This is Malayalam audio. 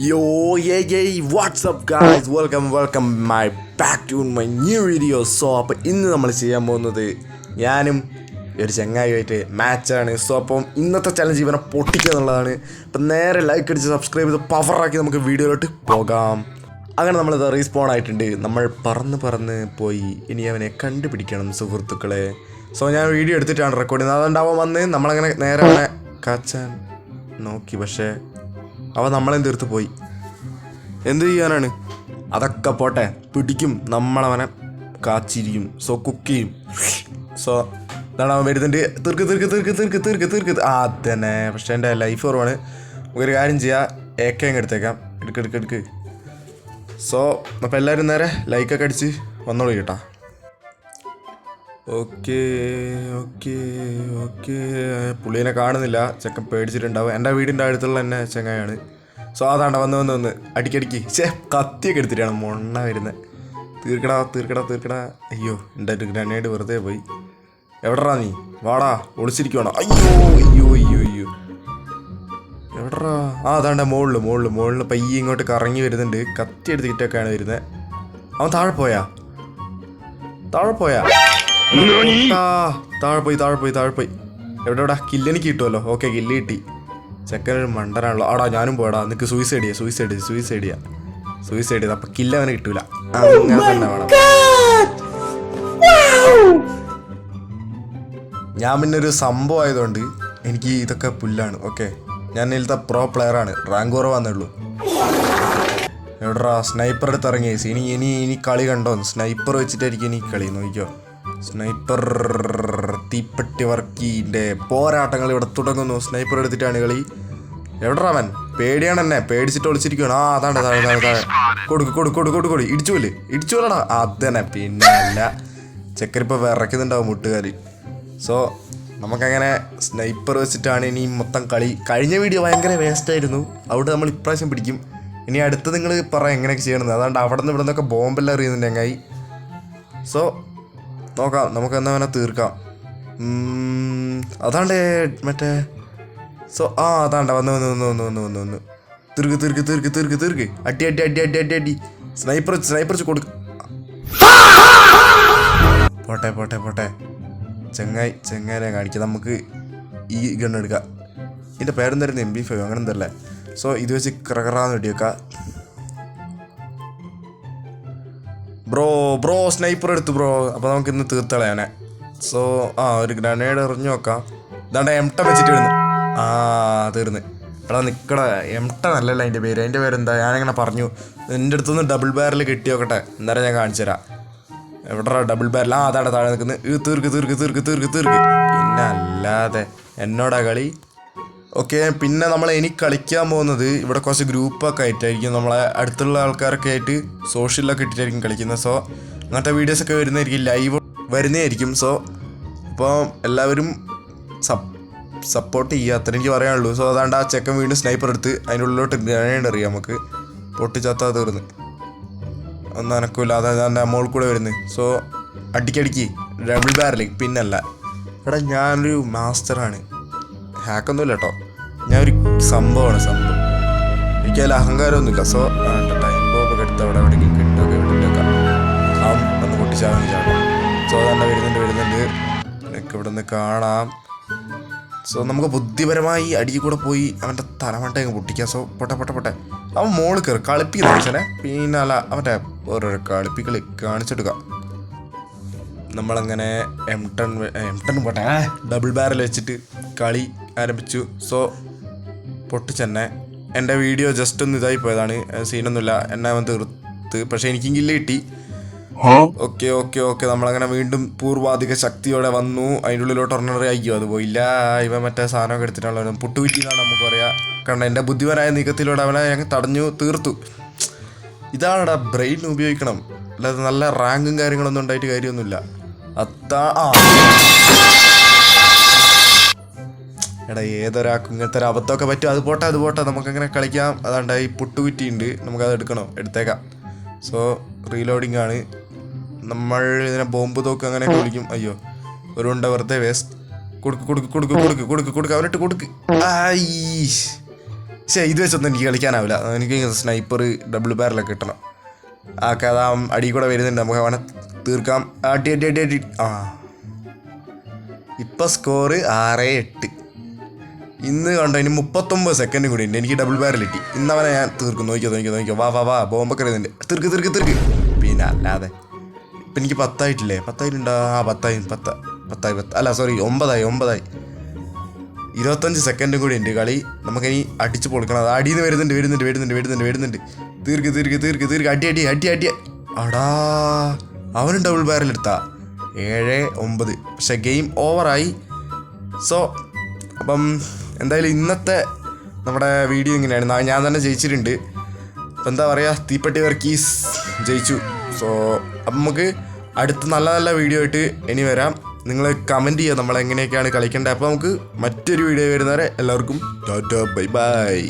Yo, yeah, what's up guys? Welcome my back to my new video. So, അപ്പോൾ ഇന്ന് നമ്മൾ ചെയ്യാൻ പോകുന്നത് ഞാനും ഒരു ചങ്ങായിയായിട്ട് മാച്ചാണ്. സോ അപ്പം ഇന്നത്തെ ചലഞ്ച് ഇവനെ പൊട്ടിക്കുക എന്നുള്ളതാണ്. അപ്പം നേരെ ലൈക്ക് അടിച്ച് സബ്സ്ക്രൈബ് ചെയ്ത് പവറാക്കി നമുക്ക് വീഡിയോയിലോട്ട് പോകാം. അങ്ങനെ നമ്മളിത് റീസ്പോൺ ആയിട്ടുണ്ട്. നമ്മൾ പറന്ന് പോയി ഇനി അവനെ കണ്ടുപിടിക്കണം സുഹൃത്തുക്കളെ. സോ ഞാൻ വീഡിയോ എടുത്തിട്ടാണ് റെക്കോർഡ് ചെയ്യുന്നത്. അതുകൊണ്ടാവാൻ വന്ന് നമ്മളങ്ങനെ നേരെ അവനെ കാച്ചാൻ നോക്കി, പക്ഷേ അവ നമ്മളെയും തീർത്ത് പോയി. എന്ത് ചെയ്യാനാണ്? അതൊക്കെ പോട്ടെ, പിടിക്കും, നമ്മളവനെ കാച്ചിരിക്കും. സോ കുക്ക് ചെയ്യും. സോ ഇതാണ് അവൻ വരുന്നുണ്ട്. തീർക്ക് അതന്നെ. പക്ഷേ എൻ്റെ ലൈഫ് കുറവാണ്. നമുക്കൊരു കാര്യം ചെയ്യാം, AK എടുത്തേക്കാം. എടുക്ക്. സോ അപ്പോൾ എല്ലാവരും നേരെ ലൈക്കൊക്കെ അടിച്ച് വന്നോളൂ കേട്ടോ. ഓക്കെ പുള്ളീനെ കാണുന്നില്ല. ചെക്കൻ പേടിച്ചിട്ടുണ്ടാവും. എൻ്റെ വീടിൻ്റെ അടുത്തുള്ള തന്നെ ചെങ്ങായാണ്. സോ അതാണ്ട വന്ന് അടിക്കടിക്ക് കത്തിയൊക്കെ എടുത്തിട്ടാണ് മൊണ്ണ വരുന്നത്. തീർക്കടാ. അയ്യോ എൻ്റെ ഒരു ഗ്രനേഡ് വെറുതെ പോയി. എവിടെടാ നീ? വാടാ, ഒളിച്ചിരിക്കുവാണോ? അയ്യോ എവിടെടാ? അതാണ്ട മുകളിൽ പയ്യെ ഇങ്ങോട്ട് കറങ്ങി വരുന്നുണ്ട്. കത്തി എടുത്തിട്ടൊക്കെയാണ് വരുന്നത്. അവൻ താഴെ പോയാ? താഴെ പോയി. എവിടെടാ? കില്ലെനിക്ക് കിട്ടുമല്ലോ. ഓക്കെ, കില്ല് കിട്ടി. ചെക്കനൊരു മണ്ടനാണല്ലോ. ആടാ ഞാനും പോയടാ. നിനക്ക് സൂയിസൈഡ് ചെയ്യാം. അപ്പം കില്ല് അവന് കിട്ടൂല. അങ്ങനെ തന്നെ വേണം. ഞാൻ പിന്നെ ഒരു സംഭവം ആയതുകൊണ്ട് എനിക്ക് ഇതൊക്കെ പുല്ലാണ്. ഓക്കെ, ഞാൻ ഇതിലത്തെ പ്രോ പ്ലെയറാണ്. റാങ്ക് കുറവാന്നേ ഉള്ളൂ. എവിടെടാ? സ്നൈപ്പർ എടുത്ത് ഇറങ്ങി. ഇനി കളി കണ്ടോ? സ്നൈപ്പർ വെച്ചിട്ടായിരിക്കും ഇനി കളി. നോക്കിക്കോ, സ്നൈപ്പർ തീപ്പെട്ടി വർക്കിൻ്റെ പോരാട്ടങ്ങൾ ഇവിടെ തുടങ്ങുന്നു. സ്നൈപ്പർ എടുത്തിട്ടാണ് കളി. എവിടെടാ അവൻ? പേടിയാണ് എന്നെ. പേടിച്ചിട്ട് ഒളിച്ചിരിക്കുകയാണ്. അതാണ്ട് താഴെ കൊടുക്ക്. ഇടിച്ചുപോലടാ. അതന്നെ, പിന്നെ അല്ല. ചെക്കനിപ്പോൾ വിറയ്ക്കുന്നുണ്ടാവും മുട്ടുകാർ. സോ നമുക്കങ്ങനെ സ്നൈപ്പർ വെച്ചിട്ടാണ് ഇനി മൊത്തം കളി. കഴിഞ്ഞ വീഡിയോ ഭയങ്കര വേസ്റ്റായിരുന്നു. അവിടെ നമ്മൾ ഇപ്രാവശ്യം പിടിക്കും. ഇനി അടുത്ത് നിങ്ങൾ പറയാം എങ്ങനെയൊക്കെ ചെയ്യണമെന്ന്. അതുകൊണ്ട് അവിടെ നിന്ന് ഇവിടെ നിന്നൊക്കെ ബോംബെല്ലാം എറിയുന്നുണ്ട് ചങ്ങായി. സോ നോക്കാം, നമുക്ക് എന്നാ വേണേൽ തീർക്കാം. അതാണ്ട് മറ്റേ സോ അതാണ്ട വന്ന് തീർക്ക്. അടി. സ്നൈപ്പർ വെച്ച് കൊടുക്ക. പോട്ടെ. ചെങ്ങായിനെ കാണിക്കാം. നമുക്ക് ഈ ഗണ്ണെടുക്കാം. ഇതിൻ്റെ പേരെന്തായിരുന്നു? MP5 അങ്ങനെ എന്തല്ലേ. സോ ഇത് വെച്ച് ക്രകറാന്ന് വെടിവെക്കാം. ബ്രോ സ്നൈപ്പർ എടുത്തു ബ്രോ. അപ്പോൾ നമുക്ക് ഇന്ന് തീർത്തളയാനെ. സോ ഒരു ഗ്രനേഡ് എറിഞ്ഞു നോക്കാം. ഇതാണ്ട് M10 വെച്ചിട്ട് വരുന്നു. തീർന്ന്. എടാ നിൽക്കടാ. M10 അല്ലല്ലോ അതിൻ്റെ പേര്. അതിൻ്റെ പേരെന്താ? ഞാനിങ്ങനെ പറഞ്ഞു. എൻ്റെ അടുത്തുനിന്ന് ഡബിൾ ബാരൽ കിട്ടി നോക്കട്ടെ. എന്തായാലും ഞാൻ കാണിച്ചു തരാം. എവിടെടാ ഡബിൾ ബാരൽ? അതാണ് താഴെ നിൽക്കുന്നത്. തീർക്ക്. പിന്നെ അല്ലാതെ എന്നോടാ കളി. ഓക്കെ, പിന്നെ നമ്മൾ ഇനി കളിക്കാൻ പോകുന്നത് ഇവിടെ കുറച്ച് ഗ്രൂപ്പൊക്കെ ആയിട്ടായിരിക്കും. നമ്മളെ അടുത്തുള്ള ആൾക്കാരൊക്കെ ആയിട്ട് സോഷ്യലൊക്കെ ഇട്ടിട്ടായിരിക്കും കളിക്കുന്നത്. സോ അങ്ങനത്തെ വീഡിയോസൊക്കെ വരുന്നതായിരിക്കും, ലൈവ് വരുന്നതായിരിക്കും. സോ അപ്പോൾ എല്ലാവരും സപ്പോർട്ട് ചെയ്യുക, അത്ര എനിക്ക് പറയാനുള്ളൂ. സോ അതാണ്ട് ആ ചെക്കൻ വീണ്ടും സ്നൈപ്പർ എടുത്ത് അതിൻ്റെ ഉള്ളിലോട്ട് ഗ്രനേഡ് അറിയാം. നമുക്ക് പൊട്ടിച്ചാത്താ തീർന്ന്. ഒന്നും അനക്കൂല. അതാണ്ട് മോൾ കൂടെ വരുന്നത്. സോ അടിക്കടിക്ക് ഡബിൾ ബാരൽ. പിന്നല്ല എടാ, ഞാനൊരു മാസ്റ്ററാണ്. ഹാക്കൊന്നുമില്ല കേട്ടോ. ഞാനൊരു സംഭവമാണ്. എനിക്കതിൽ അഹങ്കാരമൊന്നുമില്ല. സോ ടൈം ബോബൊക്കെ എടുത്ത് അവിടെ എവിടെയെങ്കിലും കിട്ടുമൊക്കെ വിട്ടിട്ടൊക്കെ വന്ന് പൊട്ടിച്ചാൽ ചാടാം. സോ അതന്നെ വരുന്നുണ്ട്. എനിക്ക് ഇവിടെ നിന്ന് കാണാം. സോ നമുക്ക് ബുദ്ധിപരമായി അടിയിൽ കൂടെ പോയി അവൻ്റെ തലമട്ടയൊക്കെ പൊട്ടിക്കാം. സോ പൊട്ടെ അവൻ മോളിൽ കയറി കളിപ്പിക്കുന്ന മനുഷ്യനെ. പിന്നെ അല്ല അവൻ്റെ ഓരോരോ കളിപ്പികൾ കാണിച്ചെടുക്കാം. നമ്മളങ്ങനെ M10 പോട്ടെ, ഡബിൾ ബാരൽ വെച്ചിട്ട് കളി ആരംഭിച്ചു. സോ പൊട്ടിച്ചെന്നെ. എൻ്റെ വീഡിയോ ജസ്റ്റ് ഒന്ന് ഇതായി പോയതാണ്. സീനൊന്നുമില്ല. എന്നെ അവൻ തീർത്ത്. പക്ഷേ എനിക്കും കില്ല് കിട്ടി. ഓക്കെ നമ്മളങ്ങനെ വീണ്ടും പൂർവാധിക ശക്തിയോടെ വന്നു. അതിൻ്റെ ഉള്ളിലോട്ട് ഒരെണ്ണറി അയ്യോ അത് പോയില്ല. ഇവ മറ്റേ സാധനമൊക്കെ എടുത്തിട്ടുള്ള പുട്ടുകുറ്റിന്നാണ് നമുക്ക് പറയാം. കാരണം എൻ്റെ ബുദ്ധിപരമായ നീക്കത്തിലൂടെ അവനെ ഞങ്ങൾ തടഞ്ഞു തീർത്തു. ഇതാണെടാ, ബ്രെയിൻ ഉപയോഗിക്കണം. അല്ലാതെ നല്ല റാങ്കും കാര്യങ്ങളൊന്നും ഉണ്ടായിട്ട് കാര്യമൊന്നുമില്ല. എടാ, ഏതൊരാൾക്കും ഇങ്ങനത്തെ ഒരു അബദ്ധമൊക്കെ പറ്റും. അത് പോട്ടെ നമുക്കങ്ങനെ കളിക്കാം. അതാണ്ട് ഈ പുട്ടുകുറ്റി ഉണ്ട്, നമുക്കത് എടുത്തേക്കാം. സോ റീലോഡിങ് ആണ്. നമ്മൾ ഇതിനെ ബോംബ് തോക്ക് അങ്ങനെയൊക്കെ വിളിക്കും. അയ്യോ, ഒരു ഉണ്ട വെറുതെ വേസ്റ്റ്. കൊടുക്ക് അവനിട്ട് കൊടുക്ക്. പക്ഷേ ഇത് വെച്ചൊന്നും എനിക്ക് കളിക്കാനാവില്ല. എനിക്ക് സ്നൈപ്പർ ഡബിൾ ബാരലൊക്കെ കിട്ടണം. ആ കഥ അടി കൂടെ വരുന്നുണ്ട്, നമുക്ക് അവനെ തീർക്കാം. അടി അടി അടി അടി. ആ ഇപ്പം സ്കോറ് 6-8. ഇന്ന് കണ്ടോ ഇനി 39 സെക്കൻഡും കൂടി ഉണ്ട്, എനിക്ക് ഡബിൾ ബാരൽ കിട്ടി. ഇന്നവനെ ഞാൻ തീർക്കും. നോക്കിയോ വാ ബോംബൊക്കെ വരുന്നുണ്ട്. തീർക്ക്. പിന്നെ അല്ലാതെ ഇപ്പം എനിക്ക് 10 ആയിട്ടില്ലേ? 10 ആയിട്ടുണ്ടോ? ആ 10 അല്ല സോറി 9 ആയി. 25 സെക്കൻഡും കൂടി ഉണ്ട് കളി. നമുക്കിനി അടിച്ച് പൊളിക്കണം. അത് അടിയിൽ നിന്ന് വരുന്നുണ്ട്. തീർക്ക്. അടി. അടാ അവനും ഡബിൾ ബാരൽ എടുത്താ. 7-9. പക്ഷെ ഗെയിം ഓവറായി. സോ അപ്പം എന്തായാലും ഇന്നത്തെ നമ്മുടെ വീഡിയോ ഇങ്ങനെയാണ്. ഞാൻ തന്നെ ജയിച്ചിട്ടുണ്ട്. അപ്പം എന്താ പറയുക, തീപ്പെട്ടി വർക്കീസ് ജയിച്ചു. സോ അപ്പം നമുക്ക് അടുത്ത നല്ല വീഡിയോ ആയിട്ട് ഇനി വരാം. നിങ്ങൾ കമൻറ്റ് ചെയ്യുക നമ്മളെങ്ങനെയൊക്കെയാണ് കളിക്കേണ്ടത്. അപ്പോൾ നമുക്ക് മറ്റൊരു വീഡിയോ വരുന്നവരെ എല്ലാവർക്കും ടാറ്റാ ബൈ.